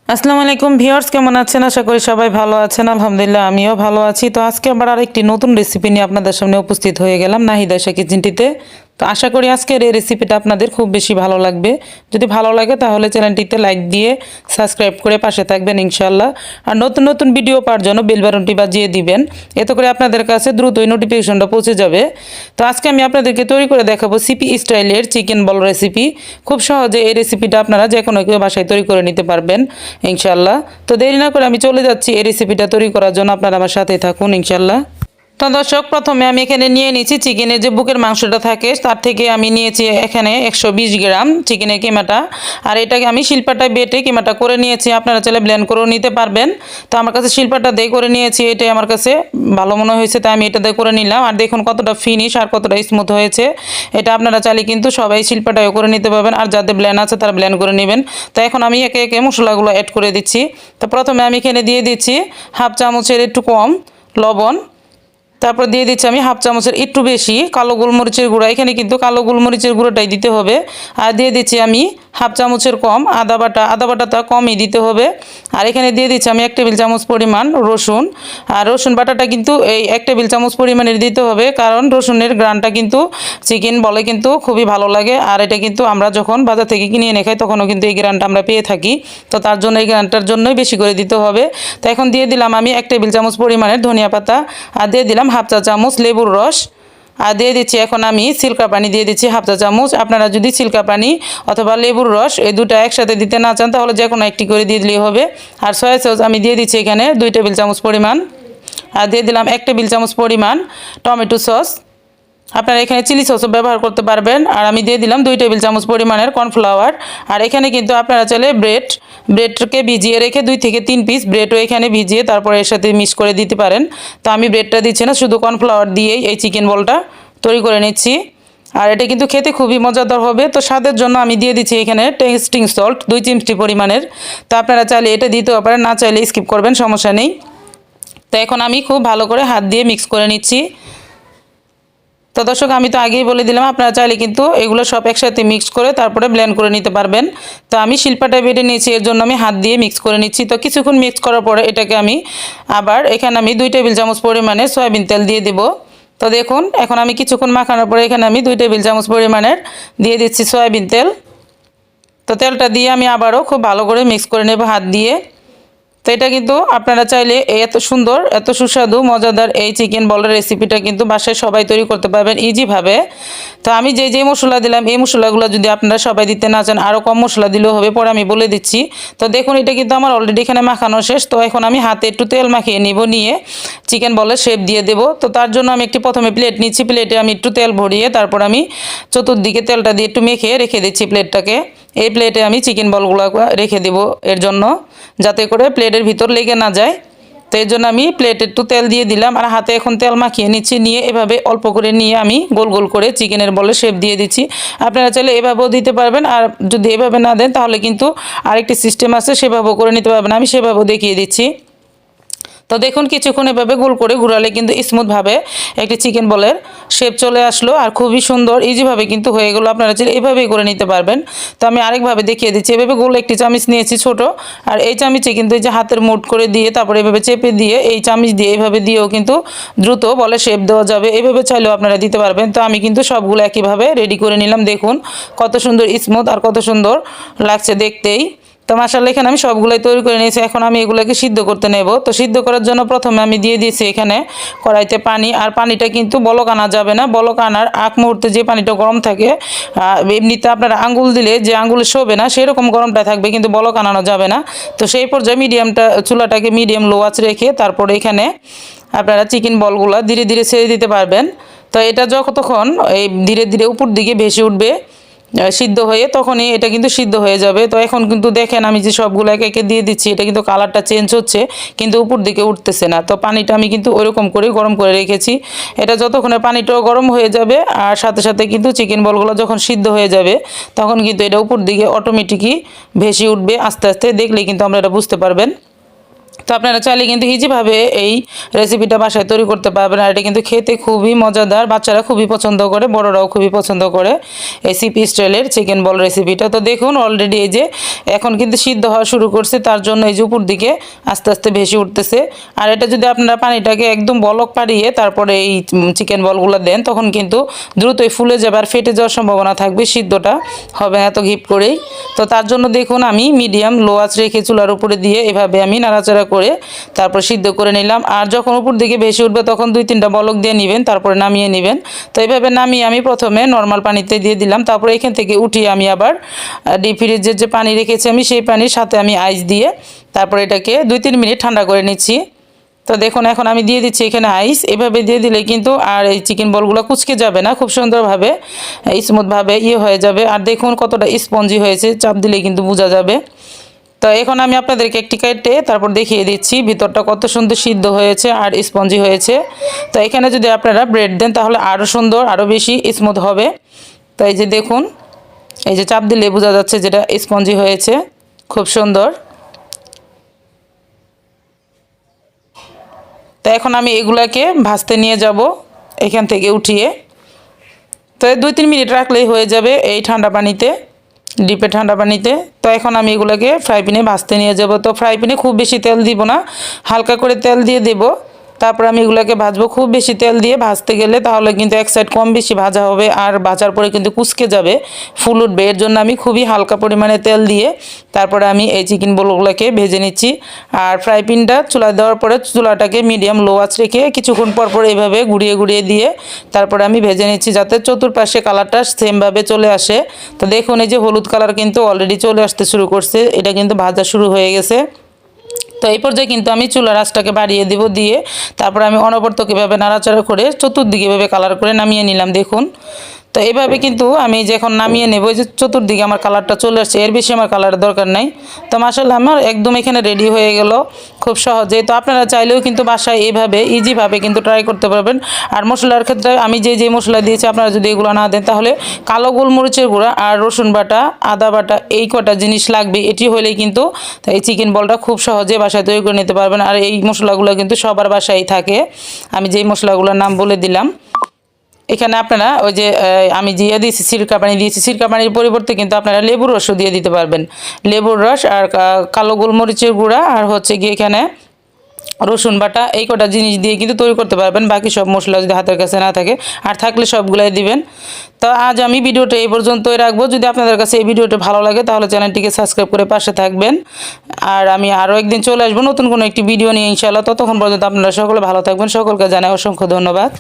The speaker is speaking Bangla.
আসসালামু আলাইকুম ভিউয়ার্স, কেমন আছেন? আশা করি সবাই ভালো আছেন। আলহামদুলিল্লাহ আমিও ভালো আছি। তো আজকে আবার আরেকটি নতুন রেসিপি নিয়ে আপনাদের সামনে উপস্থিত হয়ে গেলাম নাহিদা আয়েশা কিচেনটিতে। তো আশা করি আজকের এই রেসিপিটা আপনাদের খুব বেশি ভালো লাগবে। যদি ভালো লাগে তাহলে চ্যানেলটিতে লাইক দিয়ে সাবস্ক্রাইব করে পাশে থাকবেন ইনশাআল্লাহ। আর নতুন নতুন ভিডিও পাওয়ার জন্য বেল বাটনটি বাজিয়ে দিবেন, এতে করে আপনাদের কাছে দ্রুতই নোটিফিকেশনটা পৌঁছে যাবে। তো আজকে আমি আপনাদেরকে তৈরি করে দেখাবো সিপি স্টাইলের চিকেন বল রেসিপি। খুব সহজে এই রেসিপিটা আপনারা যে কোনো কেউ বাসায় তৈরি করে নিতে পারবেন ইনশাআল্লাহ। তো দেরি না করে আমি চলে যাচ্ছি এই রেসিপিটা তৈরি করার জন্য। আপনারা আমার সাথেই থাকুন ইনশাআল্লাহ। তো দর্শক, প্রথমে আমি এখানে নিয়ে নিয়েছি চিকেনের যে বুকের মাংসটা থাকে, তার থেকে আমি নিয়েছি এখানে 120 গ্রাম চিকেনের কিমাটা। আর এটাকে আমি শিলপাটায় বেটে কিমাটা করে নিয়েছি। আপনারা চাইলে ব্লেন্ড করেও নিতে পারবেন। তো আমার কাছে শিলপাটা দিয়ে করে নিয়েছি, এটাই আমার কাছে ভালো মনে হয়েছে, তাই আমি এটা দিয়ে করে নিলাম। আর দেখুন কতটা ফিনিশ আর কতটা স্মুথ হয়েছে। এটা আপনারা চাইলে কিন্তু সবাই শিলপাটায়ও করে নিতে পারবেন, আর যাদের ব্লেন্ড আছে তারা ব্লেন্ড করে নেবেন। তো এখন আমি একে একে মশলাগুলো অ্যাড করে দিচ্ছি। তো প্রথমে আমি এখানে দিয়ে দিচ্ছি হাফ চামচের একটু কম লবণ। তারপর দিয়ে দিচ্ছি আমি হাফ চামচের একটু বেশি কালো গোলমরিচের গুঁড়া। এখানে কিন্তু কালো গোলমরিচের গুঁড়োটাই দিতে হবে। আর দিয়ে দিচ্ছি আমি হাফ চামচের কম আদা বাটা। আদা বাটাটা কমই দিতে হবে। আর এখানে দিয়ে দিচ্ছি আমি 1 টেবিল চামচ পরিমাণ রসুন। আর রসুন বাটাটা কিন্তু এই 1 টেবিল চামচ পরিমাণের দিতে হবে, কারণ রসুনের গ্রানটা কিন্তু চিকেন বলে কিন্তু খুবই ভালো লাগে। আর এটা কিন্তু আমরা যখন বাজার থেকে কিনে এনে খাই তখনও কিন্তু এই গ্রানটা আমরা পেয়ে থাকি। তো তার জন্য এই গ্রানটার জন্যই বেশি করে দিতে হবে। তো এখন দিয়ে দিলাম আমি 1 টেবিল চামচ পরিমাণের ধনিয়া পাতা। আর দিয়ে দিলাম হাফ চা চামচ লেবুর রস। আর দিয়ে দিচ্ছি এখন আমি সিল্কা পানি দিয়ে দিচ্ছি হাফ চা চামচ। আপনারা যদি সিল্কা পানি অথবা লেবুর রস এই দুটো একসাথে দিতে না চান তাহলে যে কোনো একটি করে দিয়ে দিলেই হবে। আর সয়া সস আমি দিয়ে দিচ্ছি এখানে 2 টেবিল চামচ পরিমাণ। আর দিয়ে দিলাম 1 টেবিল চামচ পরিমাণ টমেটো সস। আপনারা এখানে চিলি সসও ব্যবহার করতে পারবেন। আর আমি দিয়ে দিলাম 2 টেবিল চামচ পরিমাণের কর্নফ্লাওয়ার। আর এখানে কিন্তু আপনারা চাইলে ব্রেডকে ভিজিয়ে রেখে 2 থেকে 3 পিস ব্রেডও এখানে ভিজিয়ে তারপরে এর সাথে মিক্স করে দিতে পারেন। তো আমি ব্রেডটা দিচ্ছি না, শুধু কর্নফ্লাওয়ার দিয়েই এই চিকেন বলটা তৈরি করে নিচ্ছি। আর এটা কিন্তু খেতে খুবই মজাদার হবে। তো স্বাদের জন্য আমি দিয়ে দিচ্ছি এখানে টেস্টিং সল্ট 2 চিমটি পরিমাণের। তো আপনারা চাইলে এটা দিতেও পারেন, না চাইলে স্কিপ করবেন, সমস্যা নেই। তো এখন আমি খুব ভালো করে হাত দিয়ে মিক্স করে নিচ্ছি। তো দর্শক, আমি তো আগেই বলে দিলাম আপনারা চাইলে কিন্তু এগুলো সব একসাথে মিক্স করে তারপরে ব্লেন্ড করে নিতে পারবেন। তো আমি শিলপাটায় বেটে নিয়েছি, এর জন্য আমি হাত দিয়ে মিক্স করে নিচ্ছি। তো কিছুক্ষণ মিক্স করার পরে এটাকে আমি আবার এখানে আমি 2 টেবিল চামচ পরিমাণে সয়াবিন তেল দিয়ে দেব। তো দেখুন এখন আমি কিছুক্ষণ মাখানোর পরে এখানে আমি 2 টেবিল চামচ পরিমাণের দিয়ে দিচ্ছি সয়াবিন তেল। তো তেলটা দিয়ে আমি আবারও খুব ভালো করে মিক্স করে নেব হাত দিয়ে। তো এটা কিন্তু আপনারা চাইলে এত সুন্দর এত সুস্বাদু মজাদার এই চিকেন বলের রেসিপিটা কিন্তু বাসায় সবাই তৈরি করতে পারবেন ইজিভাবে। তো আমি যে মশলা দিলাম এই মশলাগুলো যদি আপনারা সবাই দিতে না চান আরও কম মশলা দিলেও হবে, পরে আমি বলে দিচ্ছি। তো দেখুন এটা কিন্তু আমার অলরেডি এখানে মাখানো শেষ। তো এখন আমি হাতে একটু তেল মাখিয়ে নিয়ে চিকেন বলের শেপ দিয়ে দেব। তো তার জন্য আমি একটি প্রথমে প্লেট নিচ্ছি, প্লেটে আমি একটু তেল ভরিয়ে তারপর আমি চতুর্দিকে তেলটা দিয়ে একটু মেখে রেখে দিচ্ছি প্লেটটাকে। এই প্লেটে আমি চিকেন বলগুলো রেখে দেব এর জন্য, যাতে করে প্লেটের ভিতর লেগে না যায়। তো এর জন্য আমি প্লেটে একটু তেল দিয়ে দিলাম আর হাতে এখন তেল মাখিয়ে নিচ্ছি। নিয়ে এভাবে অল্প করে নিয়ে আমি গোল গোল করে চিকেনের বলে শেপ দিয়ে দিচ্ছি। আপনারা চাইলে এভাবেও দিতে পারবেন, আর যদি এভাবে না দেন তাহলে কিন্তু আরেকটি সিস্টেম আছে, সেভাবেও করে নিতে পারবেন। আমি সেভাবেও দেখিয়ে দিচ্ছি। তো দেখুন কিছুক্ষণ এভাবে গোল করে ঘোরালে কিন্তু স্মুথভাবে একটি চিকেন বলের শেপ চলে আসলো, আর খুবই সুন্দর ইজিভাবে কিন্তু হয়ে গেলো। আপনারা চাইলে এভাবেই করে নিতে পারবেন। তো আমি আরেকভাবে দেখিয়ে দিচ্ছি। এভাবে গোল একটি চামচ নিয়েছি ছোট, আর এই চামচে কিন্তু এই যে হাতের মুঠ করে দিয়ে তারপরে এভাবে চেপে দিয়ে এই চামচ দিয়ে এইভাবে দিয়েও কিন্তু দ্রুত বলে শেপ দেওয়া যাবে। এইভাবে চাইলেও আপনারা দিতে পারবেন। তো আমি কিন্তু সবগুলো একইভাবে রেডি করে নিলাম। দেখুন কত সুন্দর স্মুথ আর কত সুন্দর লাগছে দেখতেই। তো মাশাআল্লাহ এখানে আমি সবগুলোই তৈরি করে নিয়েছি। এখন আমি এগুলোকে সিদ্ধ করতে নেব। তো সিদ্ধ করার জন্য প্রথমে আমি দিয়ে দিয়েছি এখানে কড়াইতে পানি। আর পানিটা কিন্তু বলক আনা যাবে না। বলক আনার আগ মুহূর্তে যে পানিটা গরম থাকে, এমনিতে আপনারা আঙ্গুল দিলে যে আঙ্গুলে শোবে না সেরকম গরমটা থাকবে, কিন্তু বলক আনানো যাবে না। তো সেই পর্যায়ে চুলাটাকে মিডিয়াম লো আঁচ রেখে তারপরে এখানে আপনারা চিকেন বলগুলো ধীরে ধীরে ছেড়ে দিতে পারবেন। তো এটা যতক্ষণ এই ধীরে ধীরে উপর দিকে ভেসে উঠবে সিদ্ধ হয়ে, তখনই এটা কিন্তু সিদ্ধ হয়ে যাবে। তো এখন কিন্তু দেখেন আমি যে সবগুলো একে একে দিয়ে দিচ্ছি, এটা কিন্তু কালারটা চেঞ্জ হচ্ছে কিন্তু উপর দিকে উঠতেছে না। তো পানিটা আমি কিন্তু ওইরকম করে গরম করে রেখেছি। এটা যতক্ষণে পানিটাও গরম হয়ে যাবে আর সাথে সাথে কিন্তু চিকেন বলগুলো যখন সিদ্ধ হয়ে যাবে তখন কিন্তু এটা উপর দিকে অটোমেটিকই ভেসে উঠবে আস্তে আস্তে। দেখলেই কিন্তু আমরা এটা বুঝতে পারবেন। তো আপনারা চাইলে কিন্তু ইজিভাবে এই রেসিপিটা বাসায় তৈরি করতে পারবেন। আর এটা কিন্তু খেতে খুবই মজাদার, বাচ্চারা খুবই পছন্দ করে, বড়রাও খুবই পছন্দ করে এই সিপি স্টাইলের চিকেন বল রেসিপিটা। তো দেখুন অলরেডি এই যে এখন কিন্তু সিদ্ধ হওয়া শুরু করছে, তার জন্য এই যে উপর দিকে আস্তে আস্তে ভেসে উঠতেছে। আর এটা যদি আপনারা পানিটাকে একদম বলক পাড়িয়ে তারপরে এই চিকেন বলগুলো দেন, তখন কিন্তু দ্রুতই ফুলে যাবে আর ফেটে যাওয়ার সম্ভাবনা থাকবে, সিদ্ধটা হবে এত ঘিপ করেই। তো তার জন্য দেখুন আমি মিডিয়াম লো আঁচ রেখে চুলার উপরে দিয়ে এভাবে আমি নাড়াচাড়া করে তারপর সিদ্ধ করে নিলাম। আর যখন উপর দিকে ভেসে উঠবে তখন 2-3টা বলক দিয়ে নেবেন, তারপরে নামিয়ে নেবেন। তো এইভাবে নামিয়ে আমি প্রথমে নর্মাল পানিতে দিয়ে দিলাম, তারপরে এখান থেকে উঠিয়ে আমি আবার ডিপ ফ্রিজের যে পানি রেখেছি আমি সেই পানির সাথে আমি আইস দিয়ে তারপর এটাকে 2-3 মিনিট ঠান্ডা করে নিচ্ছি। তো দেখুন এখন আমি দিয়ে দিচ্ছি এখানে আইস। এভাবে দিয়ে দিলে কিন্তু আর এই চিকেন বলগুলো কুচকে যাবে না, খুব সুন্দরভাবে স্মুথভাবে হয়ে যাবে। আর দেখুন কতটা স্পঞ্জি হয়েছে, চাপ দিলে কিন্তু বোঝা যাবে। তো এখন আমি আপনাদেরকে একটি কেটে তারপর দেখিয়ে দিচ্ছি ভিতরটা কত সুন্দর সিদ্ধ হয়েছে আর স্পঞ্জি হয়েছে। তো এখানে যদি আপনারা ব্রেড দেন তাহলে আরও সুন্দর, আরও বেশি স্মুথ হবে। তো এই যে দেখুন, এই যে চাপ দিলে বোঝা যাচ্ছে যেটা স্পঞ্জি হয়েছে, খুব সুন্দর। তো এখন আমি এগুলাকে ভাজতে নিয়ে যাব এখান থেকে উঠিয়ে। তো 2-3 মিনিট রাখলেই হয়ে যাবে এই ঠান্ডা পানিতে, ডিপে ঠান্ডা পানিতে। তো এখন আমি এগুলোকে ফ্রাই প্যানে ভাজতে নিয়ে যাব। তো ফ্রাই প্যানে খুব বেশি তেল দিব না, হালকা করে তেল দিয়ে দেব। তারপর আমি এগুলোকে ভাজবো। খুব বেশি তেল দিয়ে ভাজতে গেলে তাহলে কিন্তু এক সাইড কম বেশি ভাজা হবে আর ভাজার পরে কিন্তু কুচকে যাবে, ফুল উঠবে। এর জন্য আমি খুবই হালকা পরিমাণে তেল দিয়ে তারপরে আমি এই চিকেন বলগুলোকে ভেজে নিচ্ছি। আর ফ্রাই প্যানটা চুলায় দেওয়ার পরে চুলাটাকে মিডিয়াম লো আঁচ রেখে কিছুক্ষণ পর পর এইভাবে ঘুরিয়ে ঘুরিয়ে দিয়ে তারপরে আমি ভেজে নিচ্ছি, যাতে চতুর্পাশে কালারটা সেমভাবে চলে আসে। তো দেখুন এই যে হলুদ কালার কিন্তু অলরেডি চলে আসতে শুরু করছে, এটা কিন্তু ভাজা শুরু হয়ে গেছে। তো এই পর্যায়ে কিন্তু আমি চুলার আঁচটাকে বাড়িয়ে দেব, দিয়ে তারপর আমি অনবরত কীভাবে নাড়াচাড়া করে চতুর্দিকে এভাবে কালার করে নামিয়ে নিলাম। দেখুন তো এইভাবে কিন্তু আমি যখন নামিয়ে নেব, যে চতুর্দিকে আমার কালারটা চলে আসছে, এর বেশি আমার কালারের দরকার নাই। তো মাশাআল্লাহ আমার একদম এখানে রেডি হয়ে গেল খুব সহজে। তো আপনারা চাইলেও কিন্তু বাসায় এইভাবে ইজিভাবে কিন্তু ট্রাই করতে পারবেন। আর মশলার ক্ষেত্রে আমি যে মশলা দিয়েছি আপনারা যদি এগুলো না দেন তাহলে কালো গোলমরিচের গুঁড়া আর রসুন বাটা, আদা বাটা, এই কটা জিনিস লাগবে। এটি হলেই কিন্তু এই চিকেন বলটা খুব সহজে বাসায় তৈরি করে নিতে পারবেন। আর এই মশলাগুলো কিন্তু সবার বাসায় থাকে, আমি যেই মশলাগুলোর নাম বলে দিলাম। এখানে আপনারা ওই যে আমি দিয়ে দিয়েছি সিরকা পানি দিয়েছি, সিরকা পানির পরিবর্তে কিন্তু আপনারা লেবুর রসও দিয়ে দিতে পারবেন। লেবুর রস আর কালো গোলমরিচের গুঁড়া আর হচ্ছে গিয়ে এখানে রসুন বাটা, এই কটা জিনিস দিয়ে কিন্তু তৈরি করতে পারবেন। বাকি সব মশলা যদি হাতের কাছে না থাকে, আর থাকলে সবগুলাই দিবেন। তো আজ আমি ভিডিওটা এই পর্যন্তই রাখবো। যদি আপনাদের কাছে এই ভিডিওটা ভালো লাগে তাহলে চ্যানেলটিকে সাবস্ক্রাইব করে পাশে থাকবেন। আর আমি আরও একদিন চলে আসবো নতুন কোনো একটি ভিডিও নিয়ে ইনশাআল্লাহ। ততক্ষণ পর্যন্ত আপনারা সকলে ভালো থাকবেন। সকলকে জানাই অসংখ্য ধন্যবাদ।